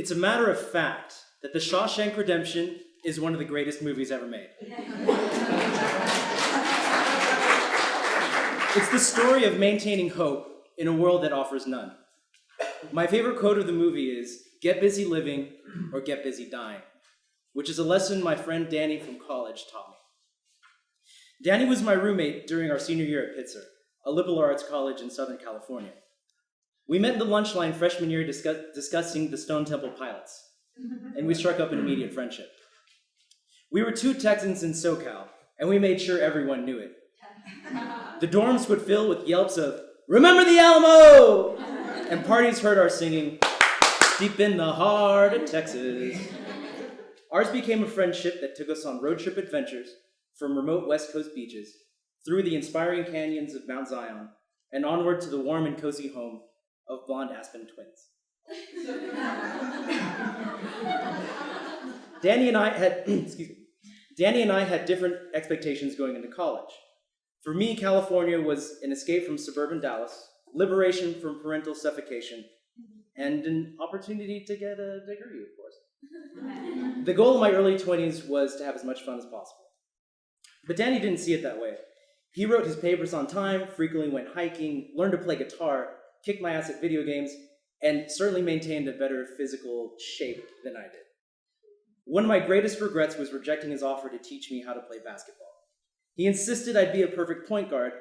It's a matter of fact that The Shawshank Redemption is one of the greatest movies ever made. It's the story of maintaining hope in a world that offers none. My favorite quote of the movie is, "Get busy living or get busy dying," which is a lesson my friend Danny from college taught me. Danny was my roommate during our senior year at Pitzer, a liberal arts college in Southern California. We met in the lunch line freshman year discussing the Stone Temple Pilots, and we struck up an immediate friendship. We were two Texans in SoCal, and we made sure everyone knew it. The dorms would fill with yelps of, "Remember the Alamo!" and parties heard our singing, "Deep in the heart of Texas." Ours became a friendship that took us on road trip adventures from remote West Coast beaches, through the inspiring canyons of Mount Zion, and onward to the warm and cozy home of blonde Aspen twins. Danny and I had different expectations going into college. For me, California was an escape from suburban Dallas, liberation from parental suffocation, and an opportunity to get a degree, of course. The goal of my early 20s was to have as much fun as possible. But Danny didn't see it that way. He wrote his papers on time, frequently went hiking, learned to play guitar, kicked my ass at video games, and certainly maintained a better physical shape than I did. One of my greatest regrets was rejecting his offer to teach me how to play basketball. He insisted I'd be a perfect point guard.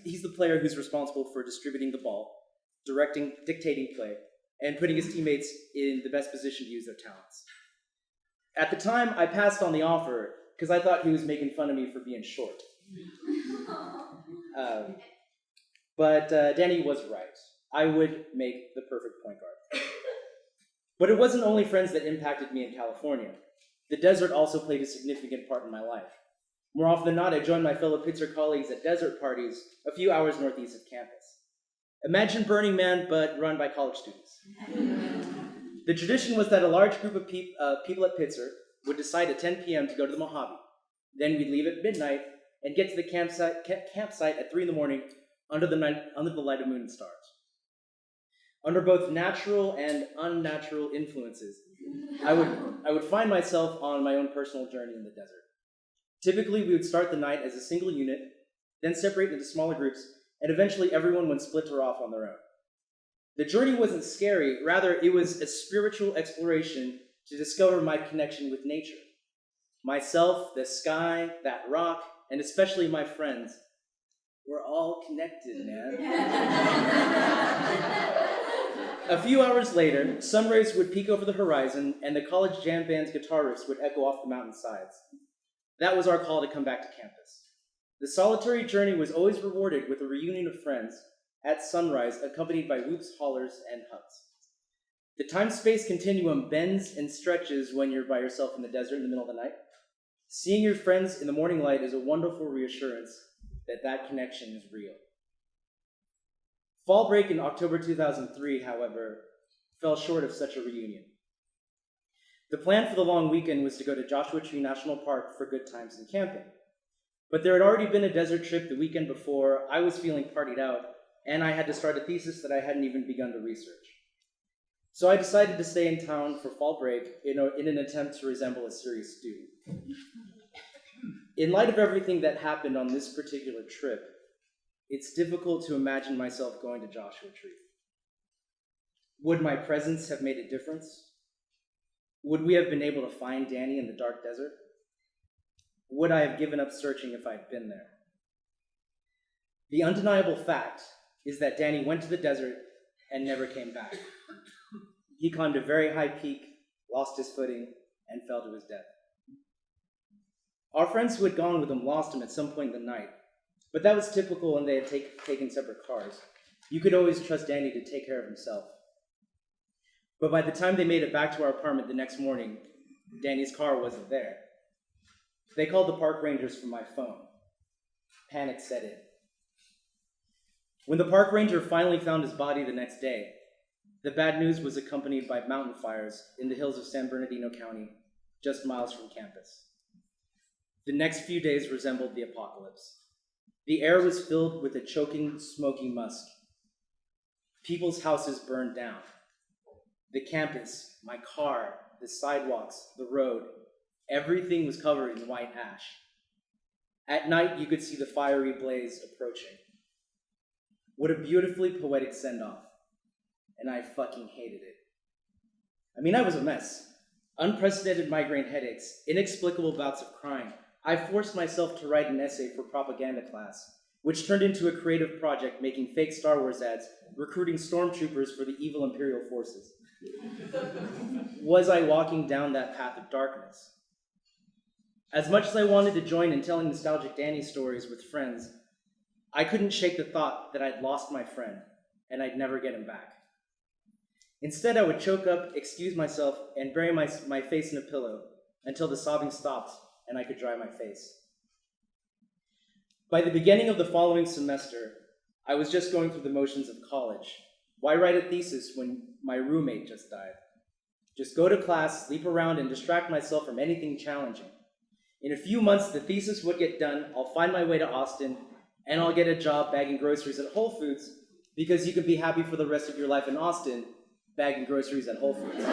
He's the player who's responsible for distributing the ball, dictating play, and putting his teammates in the best position to use their talents. At the time, I passed on the offer because I thought he was making fun of me for being short. But Danny was right. I would make the perfect point guard. But it wasn't only friends that impacted me in California. The desert also played a significant part in my life. More often than not, I joined my fellow Pitzer colleagues at desert parties a few hours northeast of campus. Imagine Burning Man, but run by college students. The tradition was that a large group of people at Pitzer would decide at 10 p.m. to go to the Mojave. Then we'd leave at midnight and get to the campsite at 3 in the morning under the light of moon and stars. Under both natural and unnatural influences, I would find myself on my own personal journey in the desert. Typically, we would start the night as a single unit, then separate into smaller groups, and eventually everyone would splinter off on their own. The journey wasn't scary, rather it was a spiritual exploration to discover my connection with nature. Myself, the sky, that rock, and especially my friends, we're all connected, man. A few hours later, sun rays would peek over the horizon, and the college jam band's guitar riffs would echo off the mountain sides. That was our call to come back to campus. The solitary journey was always rewarded with a reunion of friends at sunrise, accompanied by whoops, hollers, and hugs. The time-space continuum bends and stretches when you're by yourself in the desert in the middle of the night. Seeing your friends in the morning light is a wonderful reassurance that that connection is real. Fall break in October 2003, however, fell short of such a reunion. The plan for the long weekend was to go to Joshua Tree National Park for good times and camping. But there had already been a desert trip the weekend before, I was feeling partied out, and I had to start a thesis that I hadn't even begun to research. So I decided to stay in town for fall break in an attempt to resemble a serious student. In light of everything that happened on this particular trip, it's difficult to imagine myself going to Joshua Tree. Would my presence have made a difference? Would we have been able to find Danny in the dark desert? Would I have given up searching if I'd been there? The undeniable fact is that Danny went to the desert and never came back. He climbed a very high peak, lost his footing, and fell to his death. Our friends who had gone with him lost him at some point in the night, but that was typical and they had taken separate cars. You could always trust Danny to take care of himself. But by the time they made it back to our apartment the next morning, Danny's car wasn't there. They called the park rangers from my phone. Panic set in. When the park ranger finally found his body the next day, the bad news was accompanied by mountain fires in the hills of San Bernardino County, just miles from campus. The next few days resembled the apocalypse. The air was filled with a choking, smoky musk. People's houses burned down. The campus, my car, the sidewalks, the road, everything was covered in white ash. At night, you could see the fiery blaze approaching. What a beautifully poetic send-off. And I fucking hated it. I mean, I was a mess. Unprecedented migraine headaches, inexplicable bouts of crying. I forced myself to write an essay for propaganda class, which turned into a creative project making fake Star Wars ads, recruiting stormtroopers for the evil Imperial forces. Was I walking down that path of darkness? As much as I wanted to join in telling nostalgic Danny stories with friends, I couldn't shake the thought that I'd lost my friend, and I'd never get him back. Instead, I would choke up, excuse myself, and bury my face in a pillow until the sobbing stopped and I could dry my face. By the beginning of the following semester, I was just going through the motions of college. Why write a thesis when my roommate just died? Just go to class, sleep around, and distract myself from anything challenging. In a few months, the thesis would get done, I'll find my way to Austin, and I'll get a job bagging groceries at Whole Foods, because you can be happy for the rest of your life in Austin, bagging groceries at Whole Foods.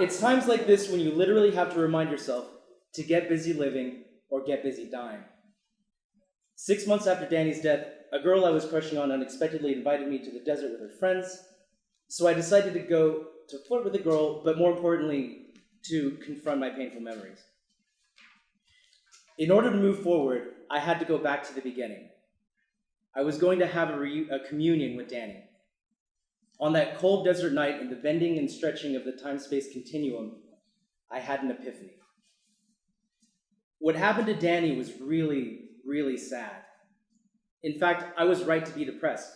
It's times like this when you literally have to remind yourself to get busy living or get busy dying. 6 months after Danny's death, a girl I was crushing on unexpectedly invited me to the desert with her friends, so I decided to go to flirt with the girl, but more importantly, to confront my painful memories. In order to move forward, I had to go back to the beginning. I was going to have a communion with Danny. On that cold desert night, in the bending and stretching of the time-space continuum, I had an epiphany. What happened to Danny was really, really sad. In fact, I was right to be depressed.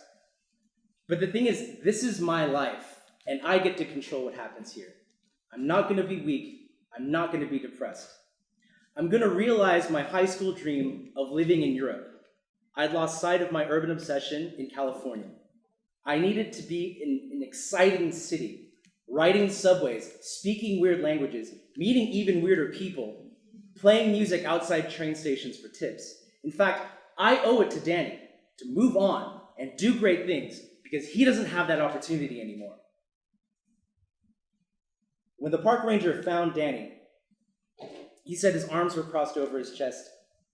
But the thing is, this is my life, and I get to control what happens here. I'm not going to be weak. I'm not going to be depressed. I'm going to realize my high school dream of living in Europe. I'd lost sight of my urban obsession in California. I needed to be in an exciting city, riding subways, speaking weird languages, meeting even weirder people, playing music outside train stations for tips. In fact, I owe it to Danny to move on and do great things because he doesn't have that opportunity anymore. When the park ranger found Danny, he said his arms were crossed over his chest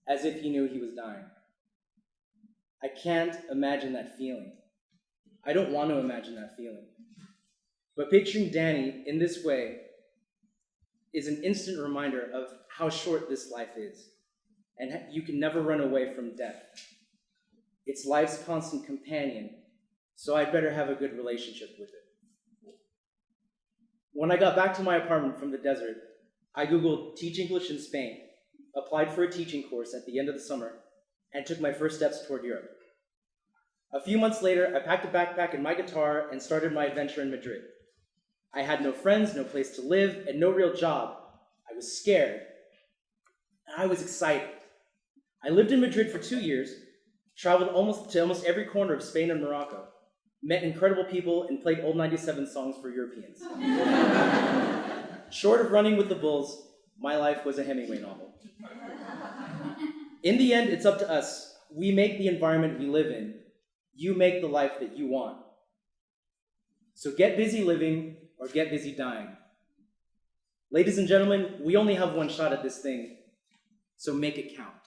as if he knew he was dying. I can't imagine that feeling. I don't want to imagine that feeling. But picturing Danny in this way is an instant reminder of how short this life is, and you can never run away from death. It's life's constant companion, so I'd better have a good relationship with it. When I got back to my apartment from the desert, I Googled Teach English in Spain, applied for a teaching course at the end of the summer, and took my first steps toward Europe. A few months later, I packed a backpack and my guitar and started my adventure in Madrid. I had no friends, no place to live, and no real job. I was scared. And I was excited. I lived in Madrid for 2 years, traveled to almost every corner of Spain and Morocco, met incredible people, and played old 97 songs for Europeans. Short of running with the bulls, my life was a Hemingway novel. In the end, it's up to us. We make the environment we live in. You make the life that you want. So get busy living or get busy dying. Ladies and gentlemen, we only have one shot at this thing, so make it count.